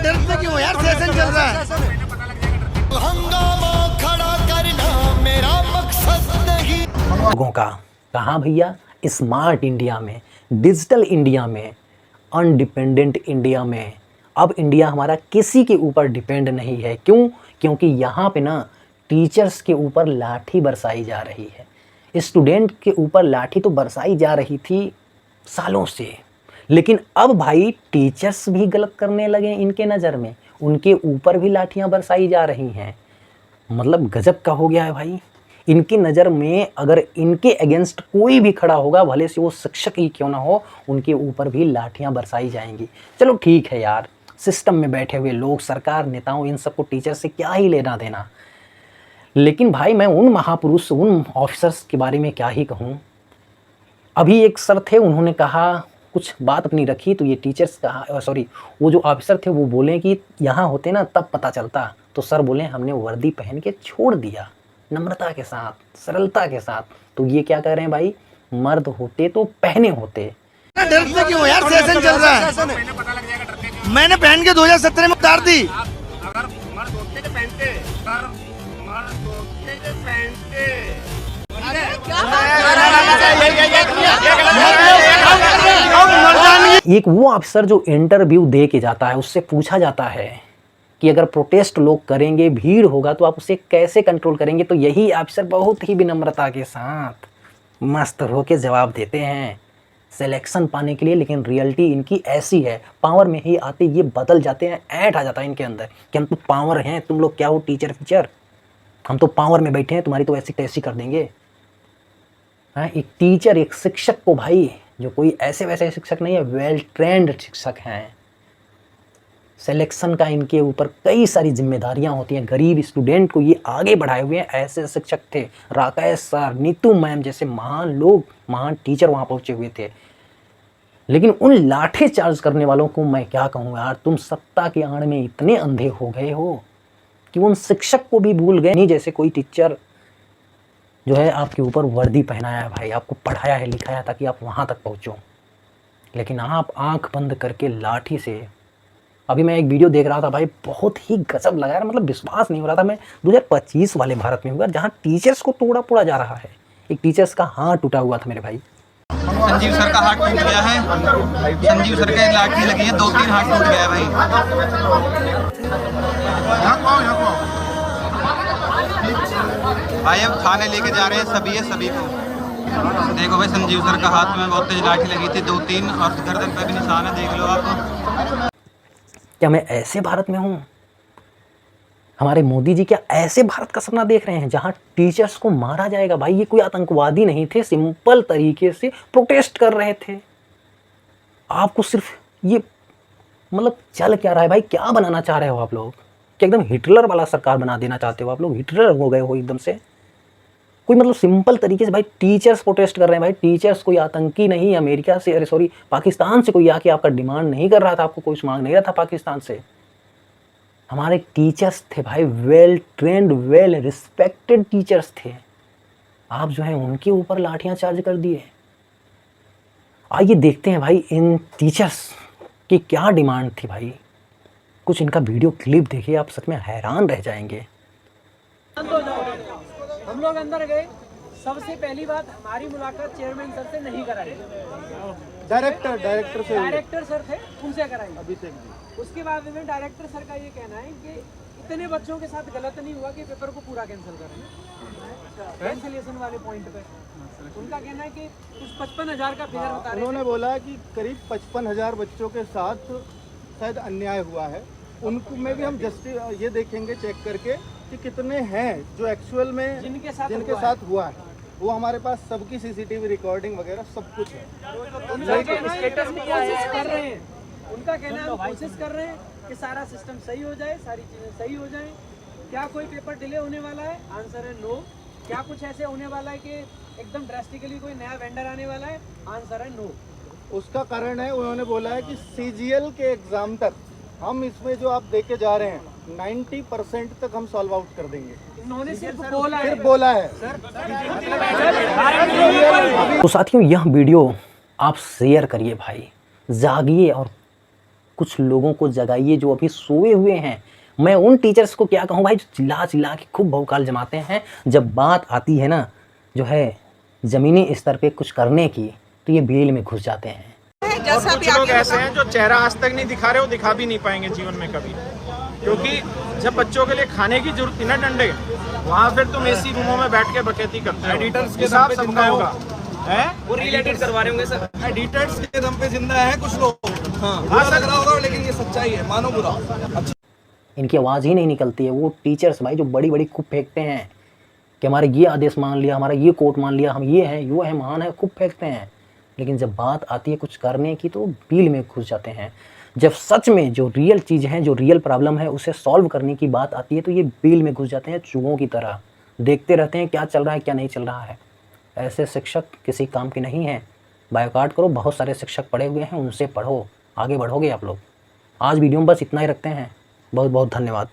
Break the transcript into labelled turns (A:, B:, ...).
A: डरते क्यों यार, सेशन चल रहा है।
B: हंगामा खड़ा करना मेरा मकसद नहीं।
C: लोगों का कहाँ भैया, स्मार्ट इंडिया में, डिजिटल इंडिया में, अनडिपेंडेंट इंडिया में अब इंडिया हमारा किसी के ऊपर डिपेंड नहीं है। क्यों? क्योंकि यहाँ पे ना टीचर्स के ऊपर लाठी बरसाई जा रही है। स्टूडेंट के ऊपर लाठी तो बरसाई जा रही थी सालों से, लेकिन अब भाई टीचर्स भी गलत करने लगे इनके नज़र में, उनके ऊपर भी लाठियाँ बरसाई जा रही हैं। मतलब गजब का हो गया है भाई। इनकी नज़र में अगर इनके अगेंस्ट कोई भी खड़ा होगा, भले से वो शिक्षक ही क्यों ना हो, उनके ऊपर भी लाठियाँ बरसाई जाएंगी। चलो ठीक है यार, सिस्टम में बैठे हुए लोग, सरकार, नेताओं, इन सबको टीचर से क्या ही लेना देना। लेकिन भाई मैं उन महापुरुष, उन ऑफिसर्स के बारे में क्या ही कहूँ। अभी एक सर थे, उन्होंने कहा कुछ बात अपनी रखी, तो ये टीचर्स कहा, सॉरी वो जो ऑफिसर थे वो बोले कि यहाँ होते ना तब पता चलता। तो सर बोले हमने वर्दी पहन के छोड़ दिया, नम्रता के साथ, सरलता के साथ। तो ये क्या कह रहे हैं भाई, मर्द होते तो पहने होते।
A: डरते क्यों यार, सेशन चल रहा है। मैंने पहन के 2017 में उतार दी।
D: अगर मर्द होते तो पहनते, अगर मर्द होते तो पहनते।
C: एक वो अफसर जो इंटरव्यू दे के जाता है, उससे पूछा जाता है कि अगर प्रोटेस्ट लोग करेंगे, भीड़ होगा, तो आप उसे कैसे कंट्रोल करेंगे। तो यही अफसर बहुत ही विनम्रता के साथ मस्त होके जवाब देते हैं सिलेक्शन पाने के लिए। लेकिन रियलिटी इनकी ऐसी है, पावर में ही आते ये बदल जाते हैं, ऐंठ आ जाता है इनके अंदर कि हम तो पावर हैं, तुम लोग क्या हो टीचर फीचर, हम तो पावर में बैठे हैं, तुम्हारी तो ऐसी तैसी कर देंगे। हाँ, एक टीचर, एक शिक्षक को भाई, जो कोई ऐसे वैसे शिक्षक नहीं है, वेल ट्रेंड शिक्षक हैं। सिलेक्शन का इनके ऊपर कई सारी जिम्मेदारियां होती हैं। गरीब स्टूडेंट को ये आगे बढ़ाए हुए हैं, ऐसे शिक्षक थे। राकेश सर, नीतू मैम जैसे महान लोग, महान टीचर वहाँ पहुँचे हुए थे। लेकिन उन लाठी चार्ज करने वालों को मैं क्या कहूँ यार, तुम सत्ता की आड़ में इतने अंधे हो गए हो कि उन शिक्षक को भी भूल गए। नहीं, जैसे कोई टीचर जो है आपके ऊपर वर्दी पहनाया है भाई, आपको पढ़ाया है, लिखाया है ताकि आप वहाँ तक पहुँचो, लेकिन आप आंख बंद करके लाठी से। अभी मैं एक वीडियो देख रहा था भाई, बहुत ही गजब लगा यार, मतलब विश्वास नहीं हो रहा था। मैं 2025 वाले भारत में हुआ जहाँ टीचर्स को तोड़ा पोड़ा जा रहा है। एक टीचर्स का हाथ टूटा हुआ था मेरे भाई।
E: संजीव सर का हाथ टूट गया है। संजीव सर के लाठी लगी है, 2-3 हाथ टूट गया है भाई। भाई अब थाने लेके जा रहे हैं सभी को। देखो भाई, संजीव सर का हाथ में बहुत तेज लाठी लगी थी, 2-3, और गर्दन पे भी निशान है, देख लो आप।
C: क्या मैं ऐसे भारत में हूँ? हमारे मोदी जी क्या ऐसे भारत का सपना देख रहे हैं जहाँ टीचर्स को मारा जाएगा? भाई ये कोई आतंकवादी नहीं थे, सिंपल तरीके से प्रोटेस्ट कर रहे थे। आपको सिर्फ ये मतलब चल क्या रहा है भाई, क्या बनाना चाह रहे हो आप लोग? क्या एकदम हिटलर वाला सरकार बना देना चाहते हो आप लोग? हिटलर हो गए हो एकदम से। कोई मतलब सिंपल तरीके से भाई टीचर्स प्रोटेस्ट कर रहे हैं। भाई टीचर्स कोई आतंकी नहीं, अमेरिका से, अरे सॉरी पाकिस्तान से कोई आके आपका डिमांड नहीं कर रहा था, आपको कोई मांग नहीं रहा था पाकिस्तान से। हमारे टीचर्स थे भाई, well trained, well respected teachers थे। आप जो है उनके ऊपर लाठियां चार्ज कर दिए। आइए देखते हैं भाई इन टीचर्स की क्या डिमांड थी भाई। कुछ इनका वीडियो क्लिप देखिए, आप सच में हैरान रह जाएंगे।
F: हम लोग अंदर गए, सबसे पहली बात हमारी मुलाकात चेयरमैन सर से नहीं कराई, डायरेक्टर सर थे, उनसे कराई अभी तक। उसके बाद में डायरेक्टर सर का ये कहना है कि इतने बच्चों के साथ गलत नहीं हुआ कि पेपर को पूरा कैंसिल करें। कैंसिलेशन वाले पॉइंट पे उनका कहना है कि कुछ 55,000 का फिगर बता रहे हैं।
G: उन्होंने बोला कि करीब 55,000 बच्चों के साथ शायद अन्याय हुआ है। उनको में भी हम जस्टिस ये देखेंगे चेक करके कि कितने हैं जो एक्चुअल में जिनके साथ हुआ है। वो हमारे पास सबकी सीसीटीवी रिकॉर्डिंग वगैरह सब कुछ है।
F: स्टेटस में कोशिश कर रहे हैं, उनका कहना है कोशिश कर रहे हैं कि सारा सिस्टम सही हो जाए, सारी चीजें सही हो जाएं। क्या कोई पेपर डिले होने वाला है? आंसर है नो। क्या कुछ ऐसे होने वाला है कि एकदम ड्रास्टिकली कोई नया वेंडर आने वाला है? आंसर है नो।
G: उसका कारण है, उन्होंने बोला है कि सीजीएल के एग्जाम तक हम इसमें जो आप देके जा रहे हैं 90% तक हम सॉल्व आउट कर देंगे।
F: इन्होंने सिर्फ
G: बोला है।
C: तो साथियों, यह वीडियो आप शेयर करिए भाई, जागिए और कुछ लोगों को जगाइए जो अभी सोए हुए हैं। मैं उन टीचर्स को क्या कहूँ भाई, जो चिल्ला चिल्ला के खूब भौकाल जमाते हैं, जब बात आती है ना जो है ज़मीनी स्तर पे कुछ करने की, तो ये बेल में घुस जाते हैं।
H: और कुछ लोग ऐसे हैं जो चेहरा आज तक नहीं दिखा रहे, वो दिखा भी नहीं पाएंगे जीवन में कभी, क्योंकि जब बच्चों के लिए खाने की जरूरत थी ना डंडे, वहाँ फिर तुम एसी रूमों में बैठ के बकैती करते हो। एडिटर्स के हिसाब सबका होगा, है वो रिलेटेड करवा रहे होंगे सर। एडिटर्स के दम पे जिंदा है कुछ लोग, हाँ बुरा लग रहा होगा लेकिन ये सच्चाई है, मानो बुरा। अच्छा,
C: इनकी आवाज़ ही नहीं निकलती है। वो टीचर्स भाई जो बड़ी बड़ी खूब फेंकते हैं कि हमारे ये आदेश मान लिया, हमारा ये कोर्ट मान लिया, हम ये हैं, वो है, महान है, खूब फेंकते हैं, लेकिन जब बात आती है कुछ करने की तो बिल में घुस जाते हैं। जब सच में जो रियल चीज़ है, जो रियल प्रॉब्लम है, उसे सॉल्व करने की बात आती है तो ये बिल में घुस जाते हैं चूहों की तरह। देखते रहते हैं क्या चल रहा है क्या नहीं चल रहा है। ऐसे शिक्षक किसी काम के नहीं हैं। बायोकाट करो, बहुत सारे शिक्षक पढ़े हुए हैं, उनसे पढ़ो, आगे बढ़ोगे आप लोग। आज वीडियो में बस इतना ही रखते हैं। बहुत बहुत धन्यवाद।